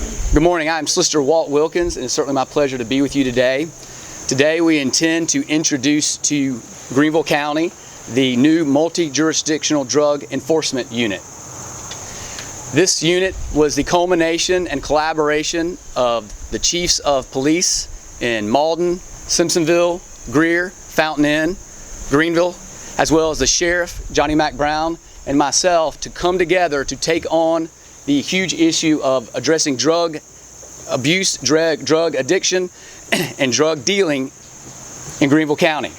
Good morning. I'm Solicitor Walt Wilkins, and it's certainly my pleasure to be with you today. Today we intend to introduce to Greenville County the new multi-jurisdictional drug enforcement unit. This unit was the culmination and collaboration of the chiefs of police in Malden, Simpsonville, Greer, Fountain Inn, Greenville, as well as the sheriff, Johnny Mac Brown, and myself to come together to take on the huge issue of addressing drug abuse, drug addiction, and drug dealing in Greenville County.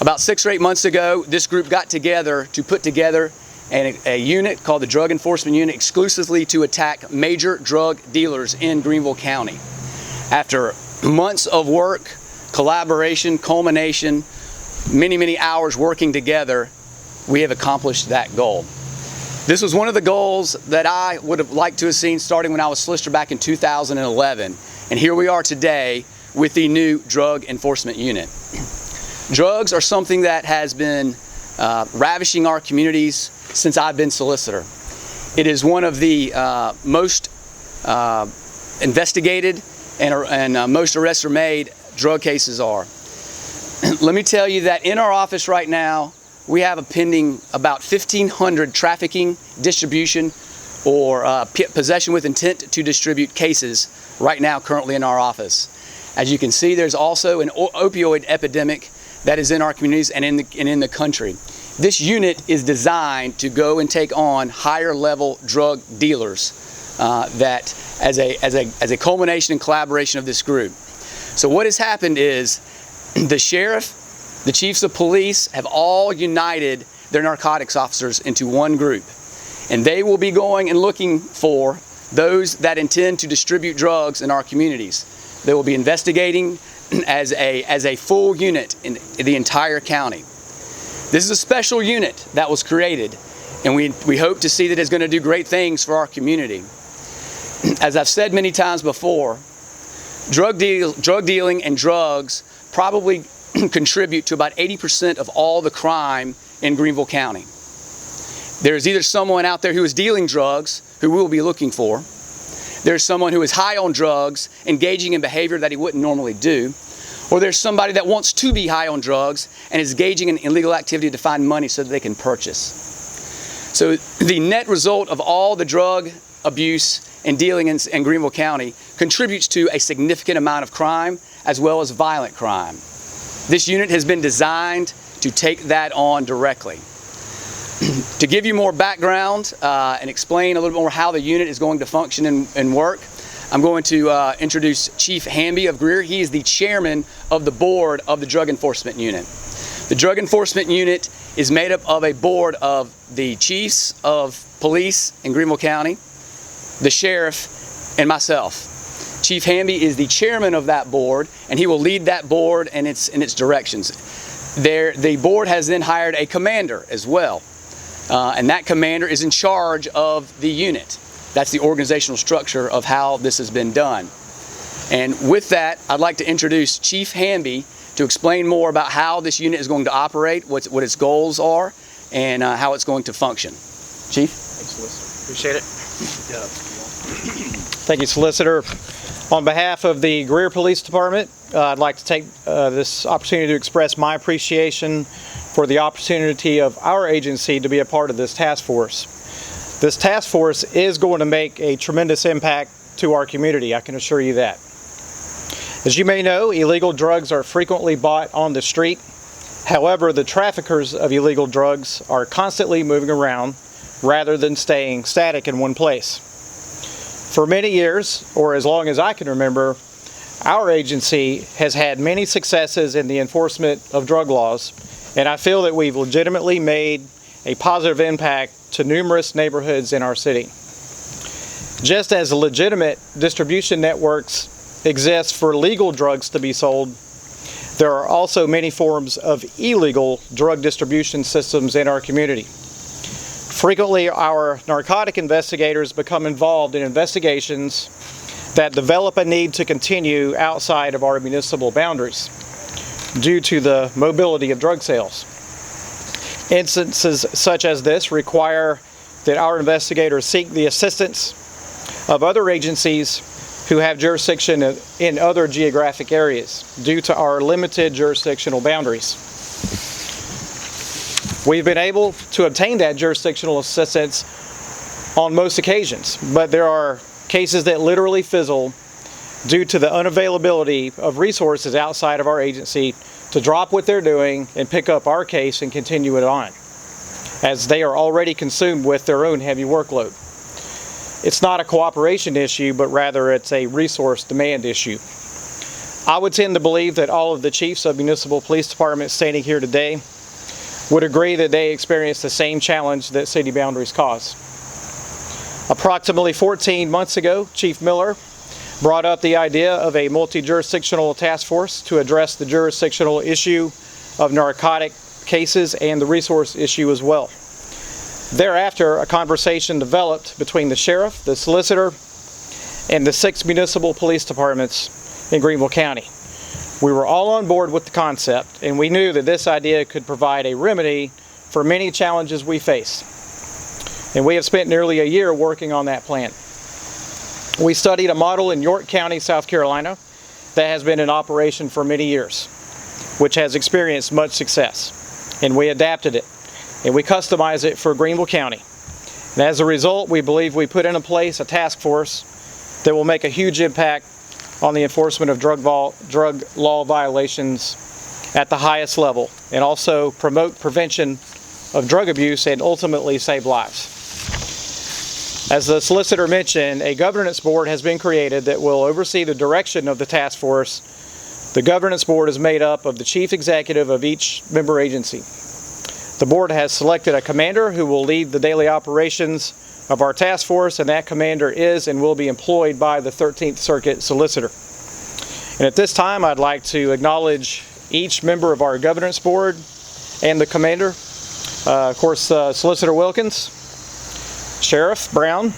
About 6 or 8 months ago, this group got together to put together a unit called the Drug Enforcement Unit exclusively to attack major drug dealers in Greenville County. After months of work, collaboration, culmination, many hours working together, we have accomplished that goal. This was one of the goals that I would have liked to have seen starting when I was solicitor back in 2011. And here we are today with the new Drug Enforcement Unit. Drugs are something that has been ravishing our communities since I've been solicitor. It is one of the most investigated and most arrests are made drug cases are. Let me tell you that in our office right now, we have a pending about 1,500 trafficking, distribution, or possession with intent to distribute cases right now currently in our office. As you can see, there's also an opioid epidemic that is in our communities and in the country. This unit is designed to go and take on higher level drug dealers that as a culmination and collaboration of this group. So what has happened is the sheriff, the chiefs of police have all united their narcotics officers into one group. And they will be going and looking for those that intend to distribute drugs in our communities. They will be investigating as a full unit in the entire county. This is a special unit that was created, and we hope to see that it's going to do great things for our community. As I've said many times before, drug dealing and drugs probably contribute to about 80% of all the crime in Greenville County. There's either someone out there who is dealing drugs who we'll be looking for. There's someone who is high on drugs, engaging in behavior that he wouldn't normally do. Or there's somebody that wants to be high on drugs and is engaging in illegal activity to find money so that they can purchase. So the net result of all the drug abuse and dealing in Greenville County contributes to a significant amount of crime as well as violent crime. This unit has been designed to take that on directly. To give you more background and explain a little bit more how the unit is going to function and work, I'm going to introduce Chief Hamby of Greer. He is the chairman of the board of the Drug Enforcement Unit. The Drug Enforcement Unit is made up of a board of the chiefs of police in Greenville County, the sheriff, and myself. Chief Hamby is the chairman of that board, and he will lead that board and its directions. The board has then hired a commander as well, and that commander is in charge of the unit. That's the organizational structure of how this has been done. And with that, I'd like to introduce Chief Hamby to explain more about how this unit is going to operate, what its goals are, and how it's going to function. Chief? Thanks, Solicitor. Appreciate it. Thank you, Solicitor. On behalf of the Greer Police Department, I'd like to take this opportunity to express my appreciation for the opportunity of our agency to be a part of this task force. This task force is going to make a tremendous impact to our community, I can assure you that. As you may know, illegal drugs are frequently bought on the street. However, the traffickers of illegal drugs are constantly moving around rather than staying static in one place. For many years, or as long as I can remember, our agency has had many successes in the enforcement of drug laws, and I feel that we've legitimately made a positive impact to numerous neighborhoods in our city. Just as legitimate distribution networks exist for legal drugs to be sold, there are also many forms of illegal drug distribution systems in our community. Frequently, our narcotic investigators become involved in investigations that develop a need to continue outside of our municipal boundaries due to the mobility of drug sales. Instances such as this require that our investigators seek the assistance of other agencies who have jurisdiction in other geographic areas due to our limited jurisdictional boundaries. We've been able to obtain that jurisdictional assistance on most occasions, but there are cases that literally fizzle due to the unavailability of resources outside of our agency to drop what they're doing and pick up our case and continue it on, as they are already consumed with their own heavy workload. It's not a cooperation issue, but rather it's a resource demand issue. I would tend to believe that all of the chiefs of municipal police departments standing here today would agree that they experience the same challenge that city boundaries cause. Approximately 14 months ago, Chief Miller brought up the idea of a multi-jurisdictional task force to address the jurisdictional issue of narcotic cases and the resource issue as well. Thereafter, a conversation developed between the sheriff, the solicitor, and the 6 municipal police departments in Greenville County. We were all on board with the concept, and we knew that this idea could provide a remedy for many challenges we face. And we have spent nearly a year working on that plan. We studied a model in York County, South Carolina, that has been in operation for many years, which has experienced much success. And we adapted it, and we customized it for Greenville County. And as a result, we believe we put into place a task force that will make a huge impact on the enforcement of drug law violations at the highest level, and also promote prevention of drug abuse and ultimately save lives. As the solicitor mentioned, a governance board has been created that will oversee the direction of the task force. The governance board is made up of the chief executive of each member agency. The board has selected a commander who will lead the daily operations of our task force, and that commander is and will be employed by the 13th Circuit Solicitor. And at this time, I'd like to acknowledge each member of our governance board and the commander. Of course, Solicitor Wilkins, Sheriff Brown,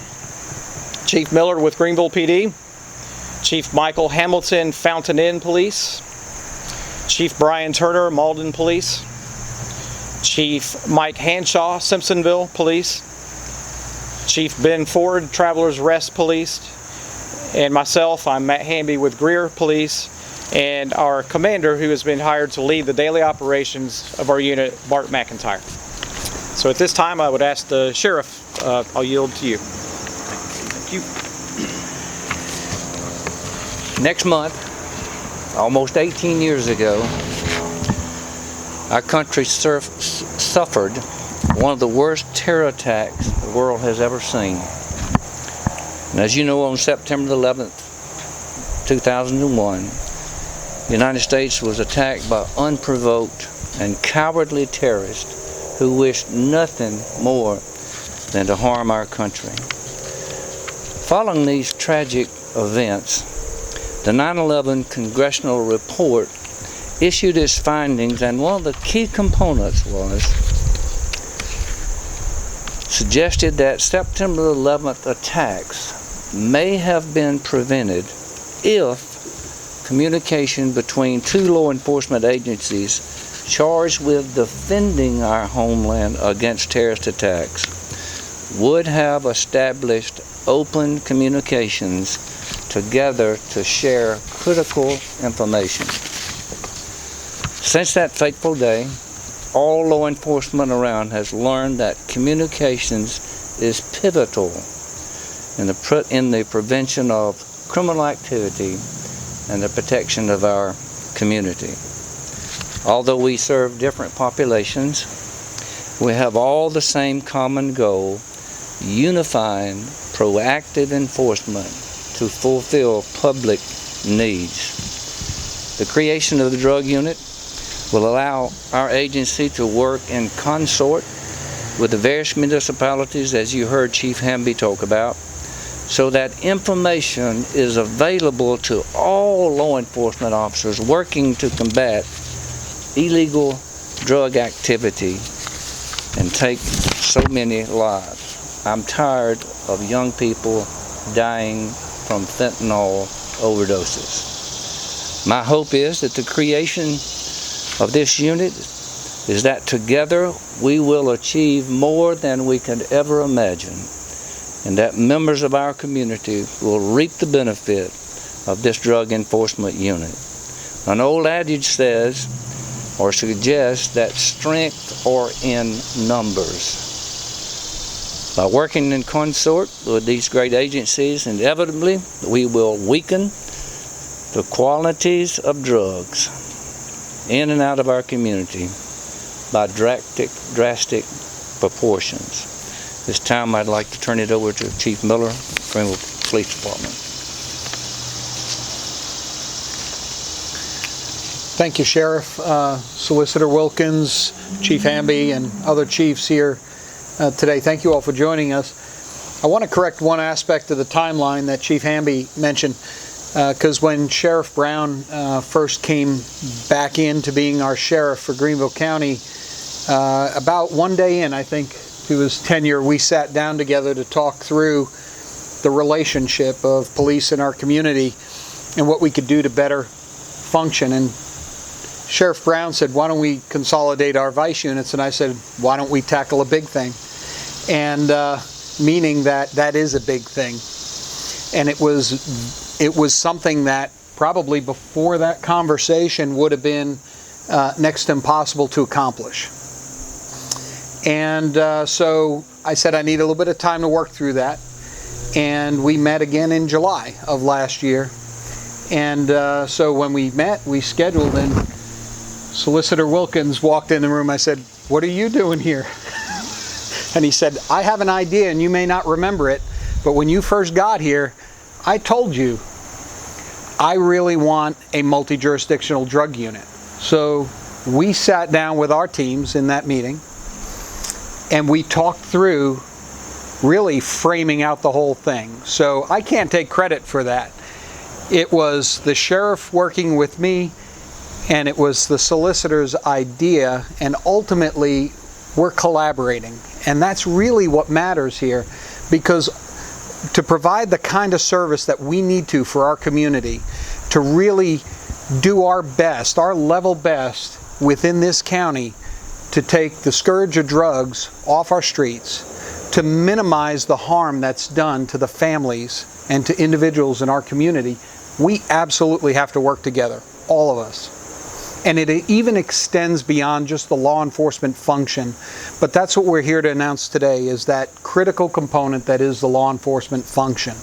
Chief Miller with Greenville PD, Chief Michael Hamilton, Fountain Inn Police, Chief Brian Turner, Malden Police, Chief Mike Hanshaw, Simpsonville Police, Chief Ben Ford, Travelers Rest Police, and myself, I'm Matt Hamby with Greer Police, and our commander who has been hired to lead the daily operations of our unit, Bart McIntyre. So at this time, I would ask the sheriff, I'll yield to you. Thank you. Next month, almost 18 years ago, our country suffered one of the worst terror attacks the world has ever seen. And as you know, on September 11th, 2001, the United States was attacked by unprovoked and cowardly terrorists who wished nothing more than to harm our country. Following these tragic events, the 9/11 Congressional Report issued its findings, and one of the key components was suggested that September 11th attacks may have been prevented if communication between 2 law enforcement agencies charged with defending our homeland against terrorist attacks would have established open communications together to share critical information. Since that fateful day, all law enforcement around has learned that communications is pivotal in the prevention of criminal activity and the protection of our community. Although we serve different populations, we have all the same common goal: unifying proactive enforcement to fulfill public needs. The creation of the drug unit will allow our agency to work in consort with the various municipalities, as you heard Chief Hamby talk about, so that information is available to all law enforcement officers working to combat illegal drug activity and take so many lives. I'm tired of young people dying from fentanyl overdoses. My hope is that the creation of this unit is that together we will achieve more than we could ever imagine and that members of our community will reap the benefit of this drug enforcement unit. An old adage says, or suggests, that strength are in numbers. By working in consort with these great agencies, inevitably we will weaken the qualities of drugs in and out of our community by drastic proportions. This time I'd like to turn it over to Chief Miller, Greenville Police Department. Thank you, Sheriff, Solicitor Wilkins, Chief Hamby, and other chiefs here today. Thank you all for joining us. I want to correct one aspect of the timeline that Chief Hamby mentioned, because when Sheriff Brown first came back into being our sheriff for Greenville County, about one day in, I think, to his tenure, we sat down together to talk through the relationship of police in our community and what we could do to better function. And Sheriff Brown said, why don't we consolidate our vice units? And I said, why don't we tackle a big thing? And meaning that is a big thing. And it was something that probably before that conversation would have been next to impossible to accomplish. And so I said I need a little bit of time to work through that. And we met again in July of last year. And so when we met, we scheduled, and Solicitor Wilkins walked in the room. I said, what are you doing here? And he said, I have an idea, and you may not remember it, but when you first got here, I told you I really want a multi-jurisdictional drug unit. So we sat down with our teams in that meeting, and we talked through really framing out the whole thing. So I can't take credit for that. It was the sheriff working with me, and it was the solicitor's idea, and ultimately we're collaborating. And that's really what matters here, because to provide the kind of service that we need to for our community, to really do our best, our level best within this county to take the scourge of drugs off our streets, to minimize the harm that's done to the families and to individuals in our community, we absolutely have to work together, all of us. And it even extends beyond just the law enforcement function. But that's what we're here to announce today, is that critical component that is the law enforcement function.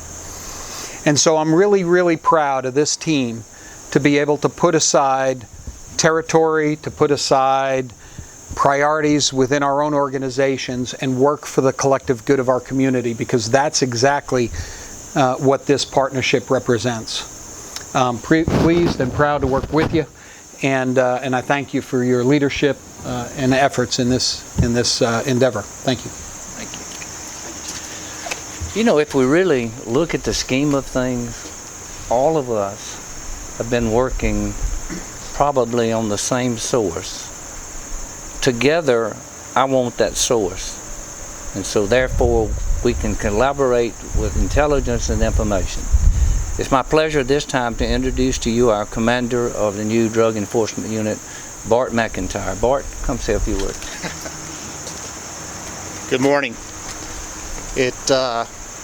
And so I'm really, really proud of this team to be able to put aside territory, to put aside priorities within our own organizations and work for the collective good of our community, because that's exactly what this partnership represents. I'm pleased and proud to work with you. And I thank you for your leadership and efforts in this endeavor. Thank you. Thank you. You know, if we really look at the scheme of things, all of us have been working probably on the same source. Together, I want that source. And so therefore, we can collaborate with intelligence and information. It's my pleasure this time to introduce to you our commander of the new Drug Enforcement Unit, Bart McIntyre. Bart, come say a few words. Good morning.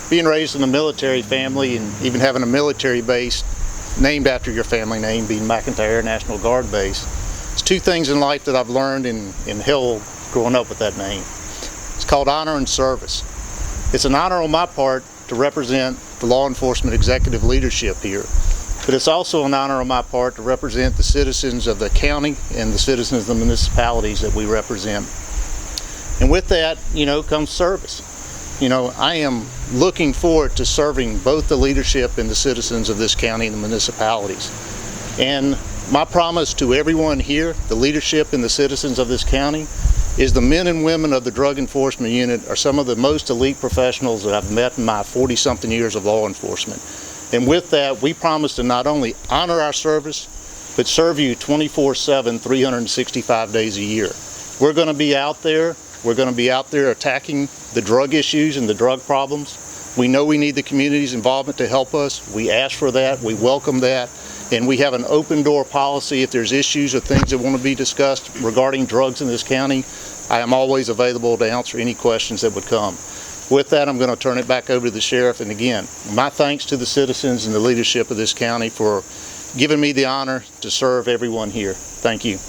Being raised in a military family and even having a military base named after your family name, being McIntyre Air National Guard Base, it's two things in life that I've learned in hell growing up with that name. It's called honor and service. It's an honor on my part to represent the law enforcement executive leadership here, but it's also an honor on my part to represent the citizens of the county and the citizens of the municipalities that we represent. And with that, comes service. I am looking forward to serving both the leadership and the citizens of this county and the municipalities. And my promise to everyone here, the leadership and the citizens of this county, is the men and women of the Drug Enforcement Unit are some of the most elite professionals that I've met in my 40-something years of law enforcement. And with that, we promise to not only honor our service, but serve you 24/7, 365 days a year. We're going to be out there. We're going to be out there attacking the drug issues and the drug problems. We know we need the community's involvement to help us. We ask for that. We welcome that. And we have an open door policy. If there's issues or things that want to be discussed regarding drugs in this county, I am always available to answer any questions that would come. With that, I'm going to turn it back over to the sheriff. And again, my thanks to the citizens and the leadership of this county for giving me the honor to serve everyone here. Thank you.